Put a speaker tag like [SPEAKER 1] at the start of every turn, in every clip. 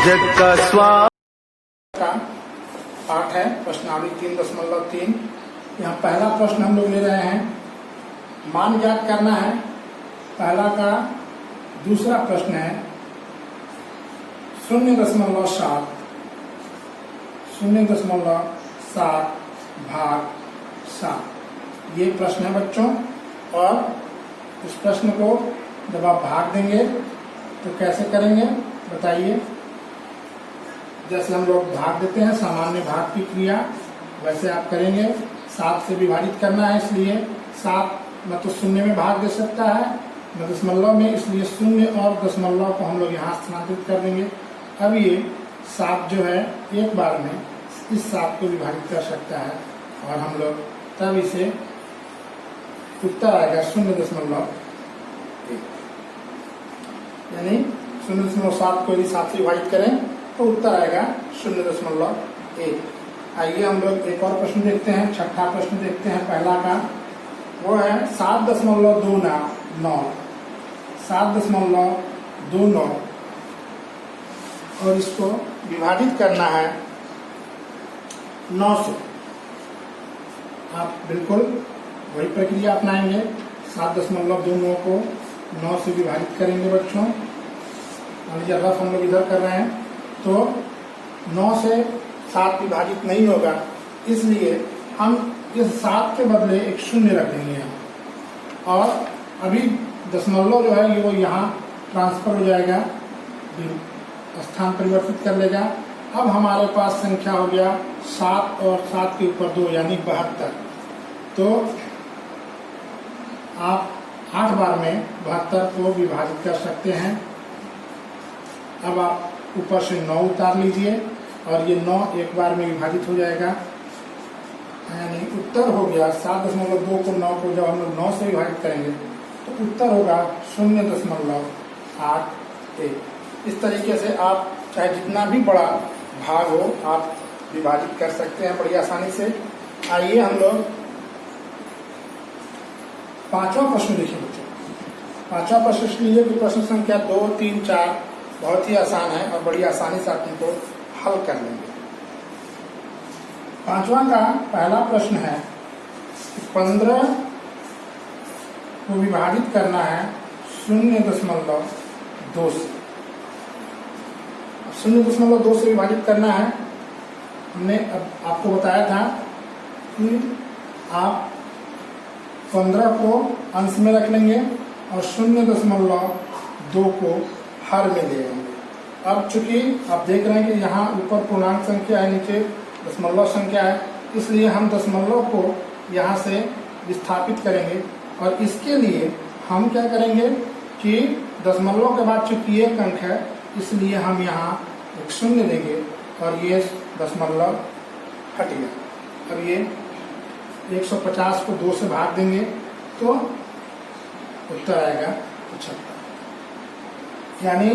[SPEAKER 1] जग का
[SPEAKER 2] का पाठ है प्रश्नावली 3.3। यहाँ पहला प्रश्न हम लोग ले रहे हैं, मान ज्ञात करना है। पहला का दूसरा प्रश्न है 0.7 भाग 7। ये प्रश्न है बच्चों। और इस प्रश्न को जब आप भाग देंगे तो कैसे करेंगे बताइए। जैसे हम लोग भाग देते हैं सामान्य भाग की क्रिया, वैसे आप करेंगे। 7 से विभाजित करना है, इसलिए 7 न तो शून्य में भाग दे सकता है न दशमलव में, इसलिए शून्य और दशमलव को हम लोग यहाँ स्थानांतरित कर देंगे। अब ये 7 जो है एक बार में इस 7 को विभाजित कर सकता है और हम लोग तब इसे उत्तर आएगा 0.1, यानी 0.7 को यदि 7 से विभाजित करें तो उत्तर आएगा 0.1। आइए हम लोग एक और प्रश्न देखते हैं, छठा प्रश्न देखते हैं। पहला का वो है 7.29 और इसको विभाजित करना है 9 से। आप बिल्कुल वही प्रक्रिया अपनाएंगे। 7.29 को 9 से विभाजित करेंगे बच्चों। मान लीजिए रफ हम लोग इधर कर रहे हैं तो 9 से 7 विभाजित नहीं होगा, इसलिए हम इस 7 के बदले एक शून्य रख देंगे यहाँ। और अभी दशमलव जो है ये वो यहाँ ट्रांसफर हो जाएगा, स्थान परिवर्तित कर लेगा। अब हमारे पास संख्या हो गया 7 और 7 के ऊपर 2 यानी 72। तो आप 8 बार में 72 को विभाजित कर सकते हैं। अब आप ऊपर से 9 उतार लीजिए और ये 9 एक बार में विभाजित हो जाएगा, यानी उत्तर हो गया 7.2 को 9 को जब हम लोग 9 से विभाजित करेंगे तो उत्तर होगा 0.81। इस तरीके से आप चाहे जितना भी बड़ा भाग हो आप विभाजित कर सकते हैं बड़ी आसानी से। आइए हम लोग पांचवा प्रश्न देखिए बच्चों। पांचवा प्रश्न लिए कि प्रश्न संख्या 2, 3, 4 बहुत ही आसान है और बड़ी आसानी से आप इनको हल कर लेंगे। पांचवा का पहला प्रश्न है 15 को विभाजित करना है 0.2 से। 0.2 से विभाजित करना है। हमने अब आपको बताया था कि आप 15 को अंश में रख लेंगे और 0.2 को हर में ले लेंगे। अब चूंकि आप देख रहे हैं कि यहाँ ऊपर पूर्णांक संख्या है, नीचे दशमलव संख्या है, इसलिए हम दशमलव को यहाँ से विस्थापित करेंगे। और इसके लिए हम क्या करेंगे कि दशमलव के बाद चूंकि एक अंक है इसलिए हम यहाँ एक शून्य देंगे और ये दशमलव हट गया। अब ये 150 को 2 से भाग देंगे तो उत्तर आएगा 75। यानी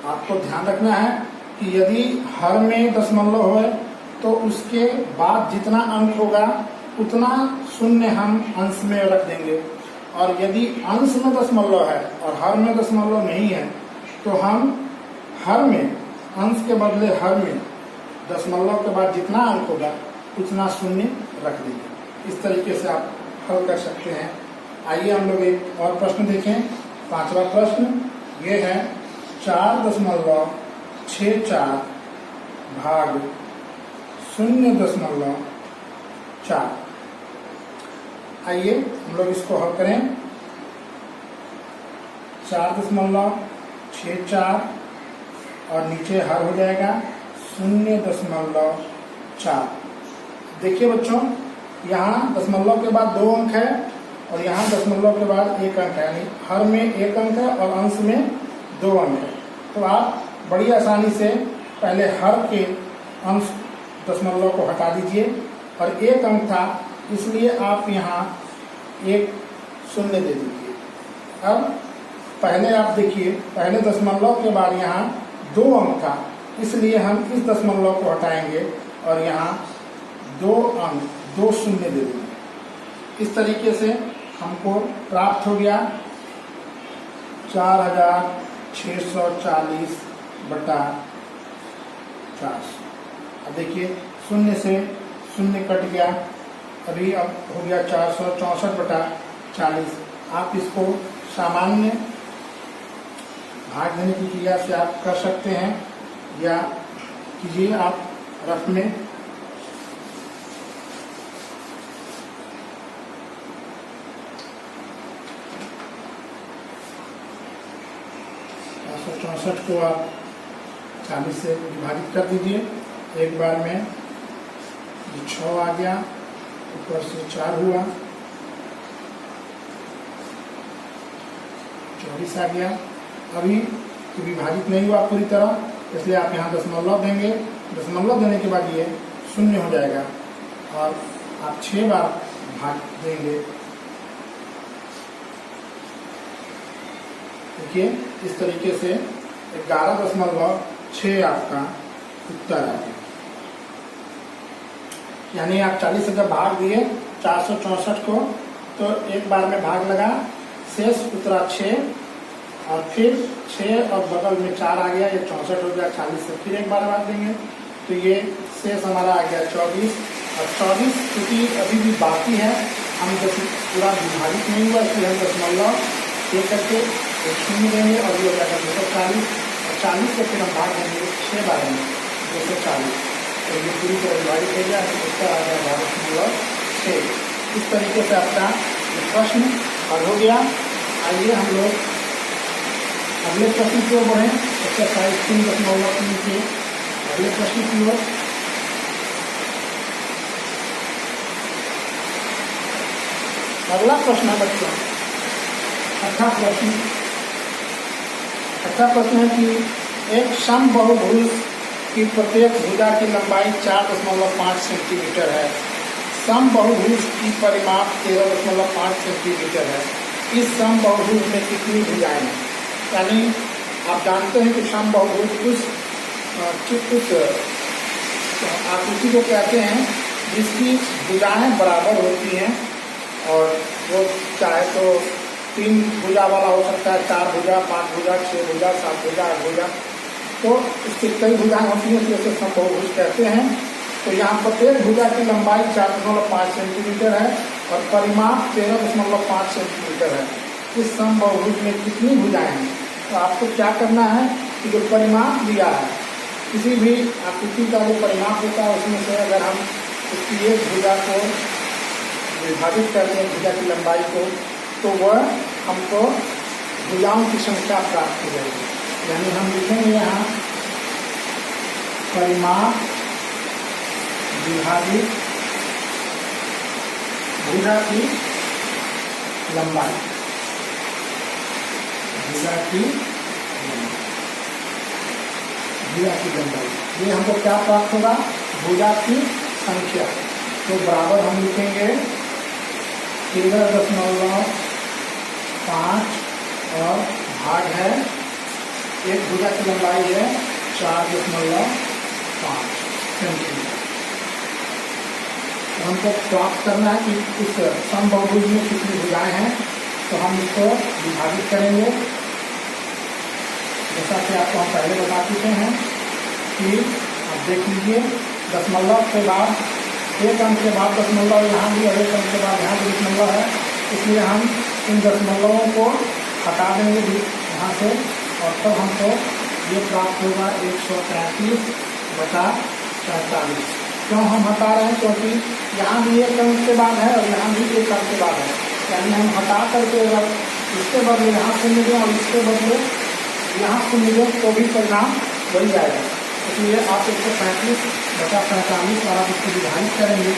[SPEAKER 2] आपको ध्यान रखना है कि यदि हर में दशमलव हो तो उसके बाद जितना अंक होगा उतना शून्य हम अंश में रख देंगे। और यदि अंश में दशमलव है और हर में दशमलव नहीं है तो हम हर में अंश के बदले हर में दशमलव के बाद जितना अंक होगा उतना शून्य रख देंगे। इस तरीके से आप हल कर सकते हैं। आइए हम लोग एक और प्रश्न देखें। पांचवा प्रश्न ये है 4.64 भाग 0.4। आइए हम लोग इसको हल करें। 4.64 और नीचे हर हो जाएगा 0.4। देखिए बच्चों, यहाँ दशमलव के बाद 2 अंक है और यहाँ दशमलव के बाद 1 अंक है, यानी हर में 1 अंक है और अंश में 2 अंक है। तो आप बड़ी आसानी से पहले हर के अंश दशमलव को हटा दीजिए और 1 अंक था इसलिए आप यहाँ 1 शून्य दे दीजिए। अब पहले आप देखिए, पहले दशमलव के बाद यहाँ 2 अंक था इसलिए हम इस दशमलव को हटाएंगे और यहाँ 2 अंक 2 शून्य दे देंगे। इस तरीके से हमको प्राप्त हो गया 4640/4। 400। अब देखिए शून्य से शून्य कट गया, अभी अब हो गया 464/40। आप इसको सामान्य भाग देने की क्रिया से आप कर सकते हैं, या कीजिए आप रफ में। को आप 40 से विभाजित कर दीजिए। एक बार में ये 6 आ गया, ऊपर से 4 हुआ, 24 आ गया। अभी विभाजित नहीं हुआ पूरी तरह, इसलिए आप यहाँ दशमलव देंगे। दशमलव देने के बाद ये शून्य हो जाएगा और आप 6 बार भाग देंगे। देखिए इस तरीके से 11.6 आपका उत्तर आ गया। यानी आप 40 से जब भाग दिए 464 को, तो एक बार में भाग लगा, शेष उतरा 6, और फिर 6 और बगल में 4 आ गया, ये 64 हो गया। 40 से फिर एक बार भाग देंगे तो ये शेष हमारा आ गया 24। और 24 क्योंकि अभी भी बाकी है, हम जब पूरा विभाजित नहीं हुआ इसलिए हम दशमलव ये करके एक शून्य देंगे और ये हो जाएगा 240। और 40 से फिर हम भाग देंगे 6 बार में 240, तो ये पूरी तरह विभाजित हो गया, उत्तर आ गया 12.6। इस तरीके से आपका प्रश्न हल हो गया। आइए हम लोग अगले प्रश्न की ओर बढ़ें। एक्सरसाइज 3.3 के अगले प्रश्न की ओर। अगला प्रश्न है बच्चों, छठा प्रश्न है कि एक समबाहुभुज की प्रत्येक भुजा की लंबाई 4.5 सेंटीमीटर है। समबाहुभुज की परिमाप 13.5 सेंटीमीटर है। इस समबाहुभुज में कितनी भुजाएं हैं? यानी आप जानते हैं कि समबाहुभुज उस आकृति को कहते हैं जिसकी भुजाएं बराबर होती हैं, और वो चाहे तो 3 भुजा वाला हो सकता है, 4 भुजा, 5 भुजा, 6 भुजा, 7 भुजा, 8 भुजा, तो इसकी कई भुजाएं होती हैं, तो इसे समबाहुभुज कहते हैं। तो यहाँ प्रत्येक भुजा की लंबाई 4.5 सेंटीमीटर है और परिमाप 13.5 सेंटीमीटर है। इस समबाहुभुज में कितनी भुजाएं हैं? तो आपको क्या करना है कि जो परिमाप दिया है, किसी भी आकृति का जो परिमाप होता है उसमें से अगर हम उसकी एक भुजा को विभाजित करते हैं, भुजा की लंबाई को, तो वह हमको भुजाओं की संख्या प्राप्त हो जाएगी। यानी हम लिखेंगे यहाँ परिमाप विभाजित भुजा की लंबाई, भुजा की लंबाई, ये हमको क्या प्राप्त होगा? भुजा की संख्या। तो बराबर हम लिखेंगे 13.5 और भाग है एक भुजा की लंबाई है 4.5 सेंटीमीटर। हमको प्राप्त करना है कि इस समबाहुभुज में कितनी भुजाएं हैं, तो हम इसको विभाजित करेंगे। जैसा कि आपको हम पहले बता चुके हैं कि आप देख लीजिए, दशमलव के बाद एक अंक के बाद दशमलव यहाँ भी और एक अंक के बाद यहाँ भी दशमलव है, इसलिए हम इन दशमलवों को हटा देंगे यहाँ से, और तब हमको ये प्राप्त होगा 133/45। क्यों हम हटा रहे हैं? क्योंकि यहाँ भी एक अंक के बाद है और यहाँ भी एक अंक के बाद है, यानी हम हटा करके अगर इसके बदले यहाँ शून्य दें और इसके बदले यहाँ शून्य दें तो भी परिणाम वही आएगा। इसलिए आप 135/45 और आप इसको विभाजित करेंगे,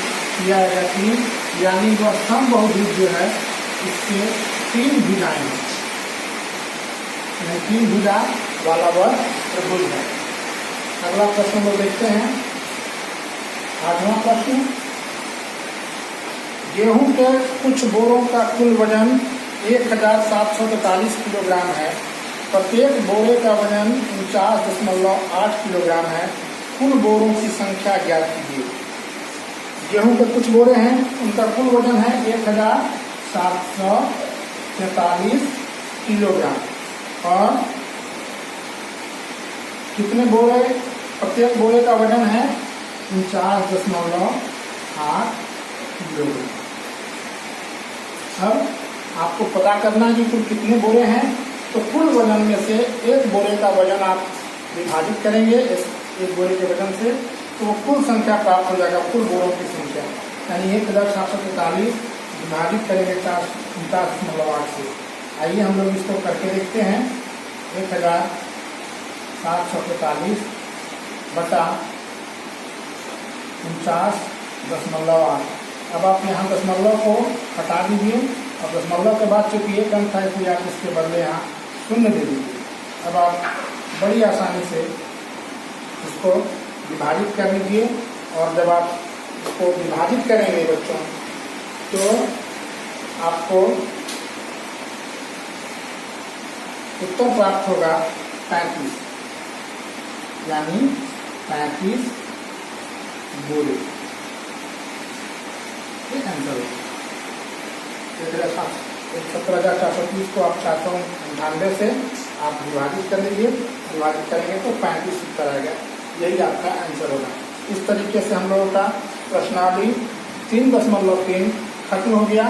[SPEAKER 2] यह आएगा 3, यानी वह समबाहुभुज जो है इसके 3 भुजाएं हैं, 3 भुजा वाला वह त्रिभुज है। अगला प्रश्न लोग देखते हैं। 8वां प्रश्न, गेहूं के कुछ बोरों का कुल वजन 1742 किलोग्राम है। प्रत्येक बोरे का वजन 49.8 किलोग्राम है। कुल बोरों की संख्या ज्ञात कीजिए। गेहूं के कुछ बोरे हैं, उनका कुल वजन है 1743 किलोग्राम, और कितने बोरे प्रत्येक बोरे का वजन है 49.8 किलो। अब आपको पता करना है कि कुल कितने बोरे हैं, तो कुल वजन में से एक बोरे का वजन आप विभाजित करेंगे एक बोरे के वजन से, तो वो कुल संख्या प्राप्त हो जाएगा, कुल बोरों की संख्या। यानी 1743 विभाजित करेंगे 49.8 से। आइए हम लोग इसको करके देखते हैं। 1743 बटा 49.8। अब आप यहाँ दशमलव को हटा दीजिए और दशमलव के बाद चूंकि एक अंक था इसलिए आप इसके बदले यहाँ शून्य दे दीजिए। अब आप बड़ी आसानी से इसको विभाजित कर लीजिए, और जब आप इसको विभाजित करेंगे बच्चों तो आपको उत्तर प्राप्त होगा 35, यानी 35 बोरे। आंसर होगा 17,430 को आप 498 से आप विभाजित कर लीजिए, विभाजित करेंगे तो 35 उत्तर आएगा। यही आपका आंसर होगा। इस तरीके से हम लोगों का प्रश्नावली 3.3 खत्म हो गया,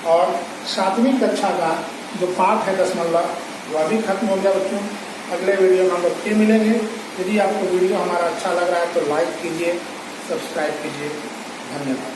[SPEAKER 2] और 7वीं कक्षा का जो पाठ है दशमलव वह भी खत्म हो गया बच्चों। अगले वीडियो में हम लोग फिर मिलेंगे। यदि आपको वीडियो हमारा अच्छा लग रहा है तो लाइक कीजिए, सब्सक्राइब कीजिए। धन्यवाद।